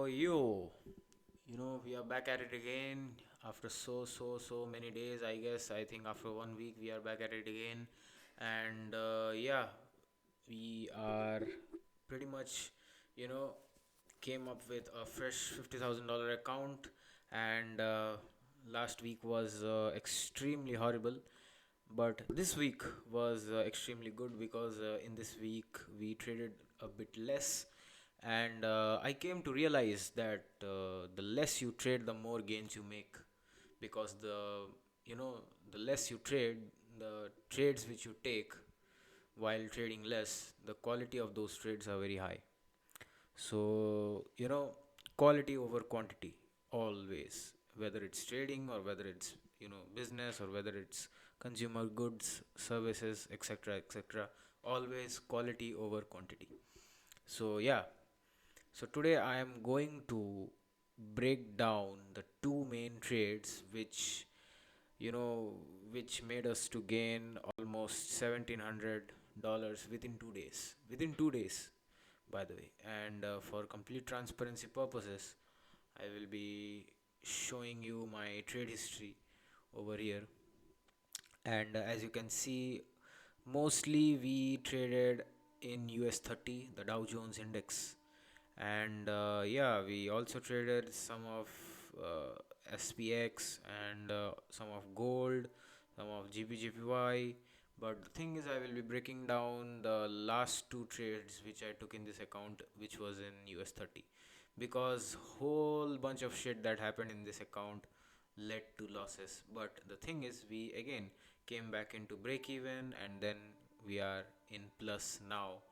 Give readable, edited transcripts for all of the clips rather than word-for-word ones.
Oh, we are back at it again after so many days. I guess I think after 1 week we are back at it again, and we are pretty much, you know, came up with a fresh $50,000 account, and last week was extremely horrible, but this week was extremely good because in this week we traded a bit less, and I came to realize that the less you trade, the more gains you make, because you know the less you trade, the trades which you take while trading less, the quality of those trades are very high. So, quality over quantity always, whether it's trading or whether it's, business, or whether it's consumer goods, services, etc., etc., always quality over quantity. So, yeah, so today I am going to break down the two main trades you know, which made us to gain almost $1,700 within 2 days. Within 2 days, by the way. And for complete transparency purposes, I will be showing you my trade history over here. And as you can see, mostly we traded in US30, the Dow Jones Index, and we also traded some of SPX, and some of gold, some of GBGPY. But the thing is, I will be breaking down the last two trades which I took in this account, which was in US30, because whole bunch of shit that happened in this account led to losses. But the thing is, we again came back into break even, and then we are in plus now,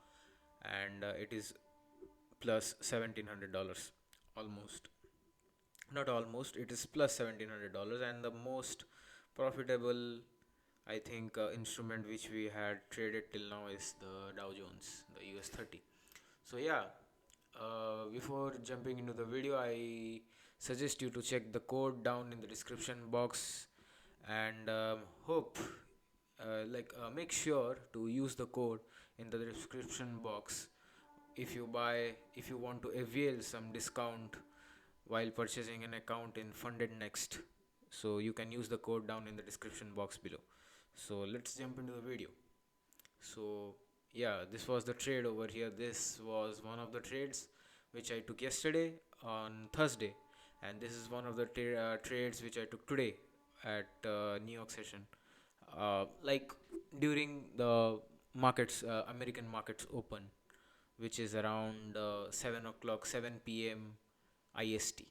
and it is plus $1,700, almost. Not almost, it is plus $1,700, and the most profitable, I think, instrument which we had traded till now is the Dow Jones, the US30. So yeah, before jumping into the video, I suggest you to check the code down in the description box, and make sure to use the code in the description box if you want to avail some discount while purchasing an account in Funded Next. So you can use the code down in the description box below. So let's jump into the video. So yeah, this was the trade over here. This was one of the trades which I took yesterday on Thursday, and this is one of the trades which I took today at New York session. Like during the American markets open, which is around 7 o'clock, 7 p.m. IST.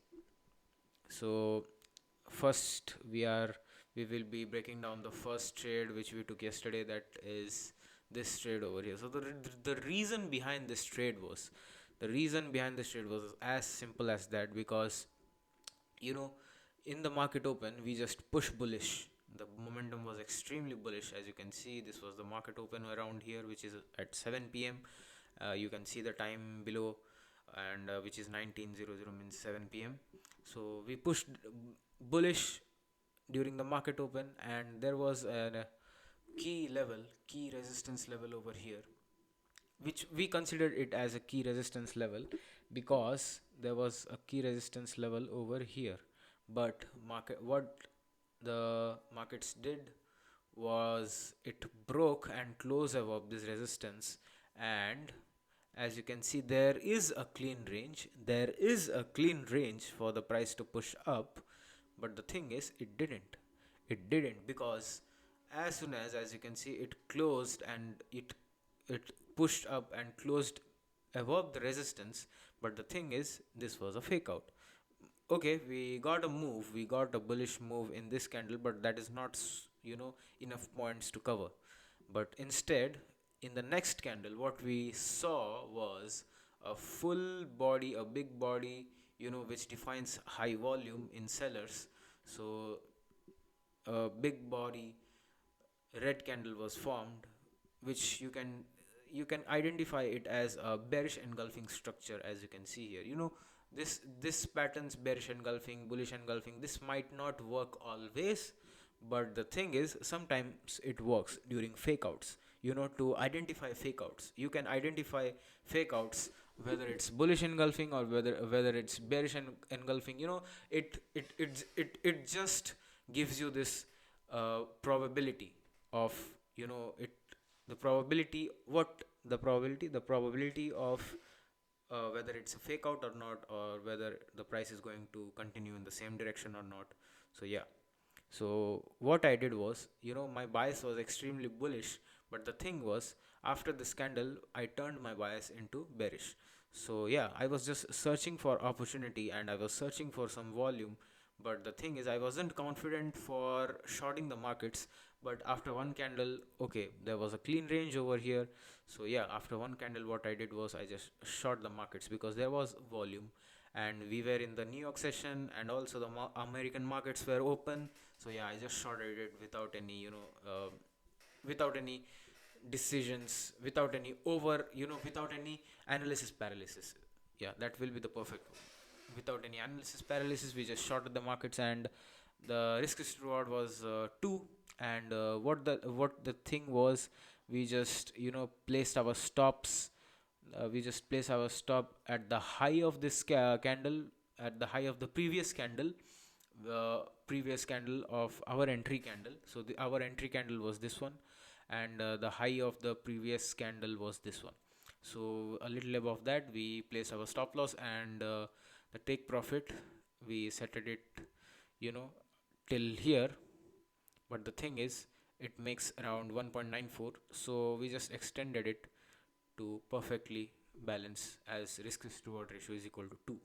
So first we will be breaking down the first trade which we took yesterday, that is this trade over here. So the reason behind this trade was as simple as that, because you know in the market open we just push bullish. The momentum was extremely bullish. As you can see, this was the market open around here, which is at 7 p.m. You can see the time below, and which is 1900, means 7 p.m. So we pushed bullish during the market open, and there was a key resistance level over here, which we considered it as a key resistance level because there was a key resistance level over here. But what the markets did was it broke and closed above this resistance, and as you can see, there is a clean range for the price to push up. But the thing is, it didn't, because as soon as you can see, it closed, and it pushed up and closed above the resistance. But the thing is, this was a fake out. Okay, we got a bullish move in this candle, but that is not enough points to cover. But instead, in the next candle, what we saw was a full body, a big body, which defines high volume in sellers. So a big body red candle was formed, which you can identify it as a bearish engulfing structure. As you can see here, this pattern's bearish engulfing, bullish engulfing, this might not work always, but the thing is, sometimes it works during fake outs. To identify fake outs, you can identify fake outs whether it's bullish engulfing or whether it's bearish engulfing. It just gives you this probability of, it the probability what the probability of whether it's a fake out or not, or whether the price is going to continue in the same direction or not. So yeah, so what I did was, my bias was extremely bullish, but the thing was, after this candle, I turned my bias into bearish. So yeah, I was just searching for opportunity and I was searching for some volume, but the thing is, I wasn't confident for shorting the markets. But after one candle, okay, there was a clean range over here. So yeah, after one candle, what I did was I just short the markets because there was volume and we were in the New York session and also the American markets were open. So yeah, I just shorted it without any, without any decisions, without any without any analysis paralysis. Yeah, that will be the perfect one. Without any analysis paralysis, we just shorted the markets, and the risk reward was 2. And what the thing was, we just placed our stops. We just place our stop at the high of this candle, at the high of the previous candle of our entry candle. So our entry candle was this one, and the high of the previous candle was this one. So a little above that, we place our stop loss, and the take profit, we set it, you know till here. But the thing is, it makes around 1.94, so we just extended it to perfectly balance, as risk to reward ratio is equal to 2.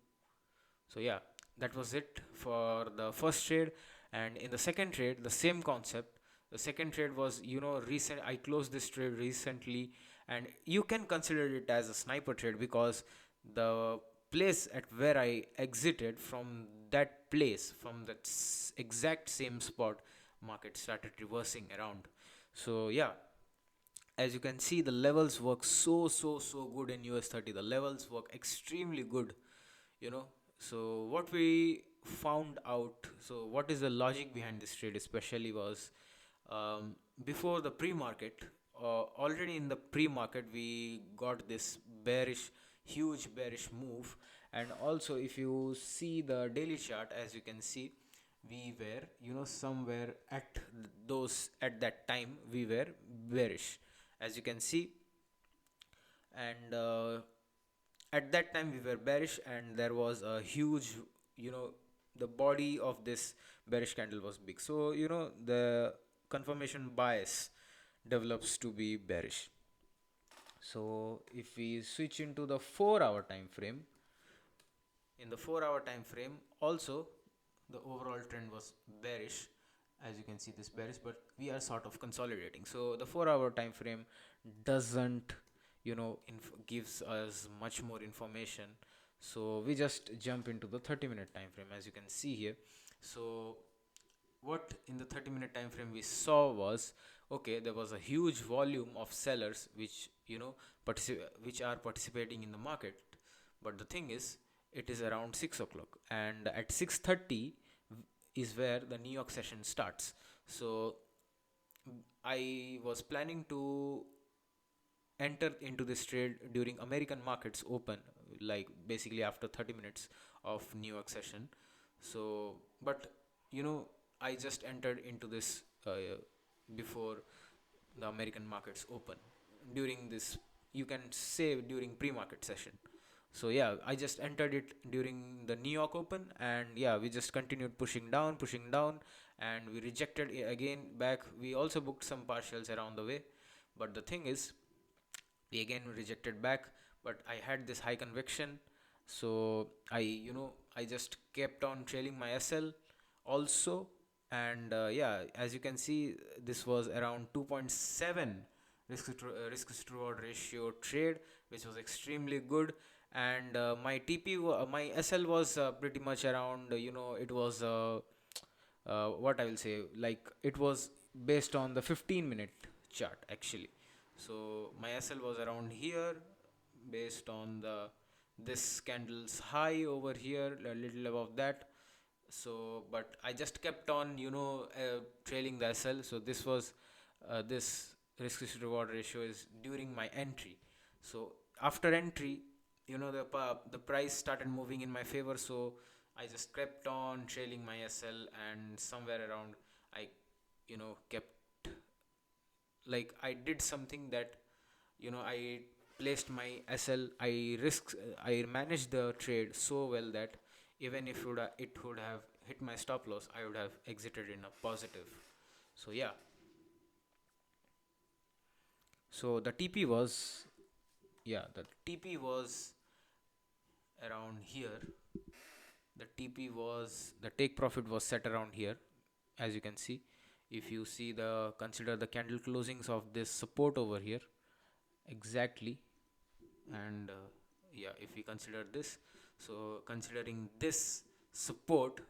So yeah, that was it for the first trade. And in the second trade, the same concept. The second trade was, recent. I closed this trade recently, and you can consider it as a sniper trade because the place at where I exited, from that place, from that exact same spot, market started reversing around. So yeah, as you can see, the levels work so good in US30. The levels work extremely good, you know so what we found out, so what is the logic behind this trade especially was, before the pre-market, already in the pre-market we got this bearish, huge bearish move. And also, if you see the daily chart, as you can see, we were, somewhere at that time we were bearish, as you can see. And at that time we were bearish, and there was a huge, you know the body of this bearish candle was big, so the confirmation bias develops to be bearish. So if we switch into the 4-hour time frame, in the 4-hour time frame also, the overall trend was bearish. As you can see, this bearish, but we are sort of consolidating. So the 4-hour time frame doesn't, gives us much more information. So we just jump into the 30-minute time frame, as you can see here. So what in the 30-minute time frame we saw was, okay, there was a huge volume of sellers which, which are participating in the market. But the thing is, it is around 6 o'clock, and at 6:30 is where the New York session starts. So I was planning to enter into this trade during American markets open, like basically after 30 minutes of New York session. So, but I just entered into this before the American markets open, during this, you can say, during pre-market session. So yeah, I just entered it during the New York open, and yeah, we just continued pushing down, and we rejected it again back. We also booked some partials around the way, but the thing is, we again rejected back. But I had this high conviction, so I just kept on trailing my SL also. And yeah, as you can see, this was around 2.7 risk to reward ratio trade, which was extremely good. And my my SL was pretty much around, it was what I will say, like, it was based on the 15-minute chart actually. So my SL was around here, based on the this candle's high over here, a little above that. So but I just kept on, trailing the SL. So this was this risk to reward ratio is during my entry. So after entry, the price started moving in my favor, so I just kept on trailing my SL, and somewhere around I kept, like, I did something that, I placed my SL, I managed the trade so well that even if it would have hit my stop loss, I would have exited in a positive. So yeah, so the TP was, the TP was around here. The take profit was set around here, as you can see. If you see, consider the candle closings of this support over here, exactly. And yeah, if we consider this, so considering this support,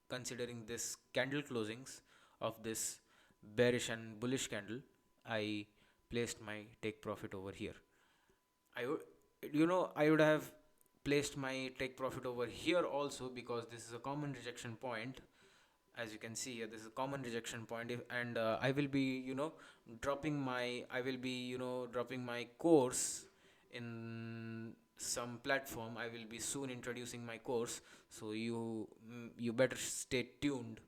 considering this candle closings of this bearish and bullish candle, I placed my take profit over here. I would, I would have placed my take profit over here also, because this is a common rejection point. As you can see here, this is a common rejection point. And I will be, dropping my course in some platform. I will be soon introducing my course, so you better stay tuned.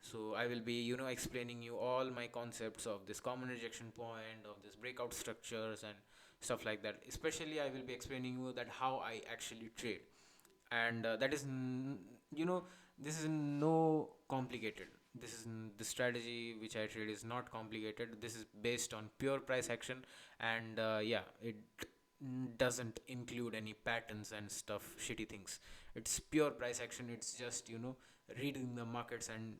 So I will be, explaining you all my concepts of this common rejection point, of this breakout structures and stuff like that. Especially I will be explaining you that how I actually trade. And that is this is no complicated. The strategy which I trade is not complicated. This is based on pure price action. And yeah, it doesn't include any patterns and stuff, shitty things. It's pure price action. It's just, reading the markets and,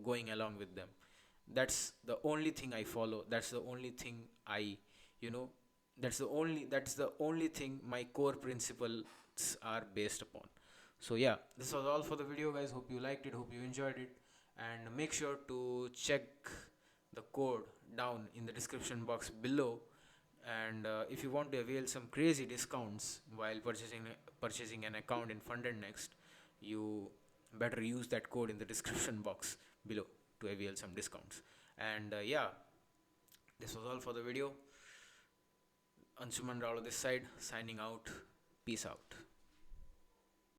going along with them. That's the only thing I follow. That's the only thing I, you know that's the only thing my core principles are based upon. So yeah, this was all for the video, guys. Hope you liked it, hope you enjoyed it. And make sure to check the code down in the description box below. And if you want to avail some crazy discounts while purchasing an account in Funded Next, you better use that code in the description box below to avail some discounts. And yeah, this was all for the video. Anshuman Rao this side, signing out. Peace out.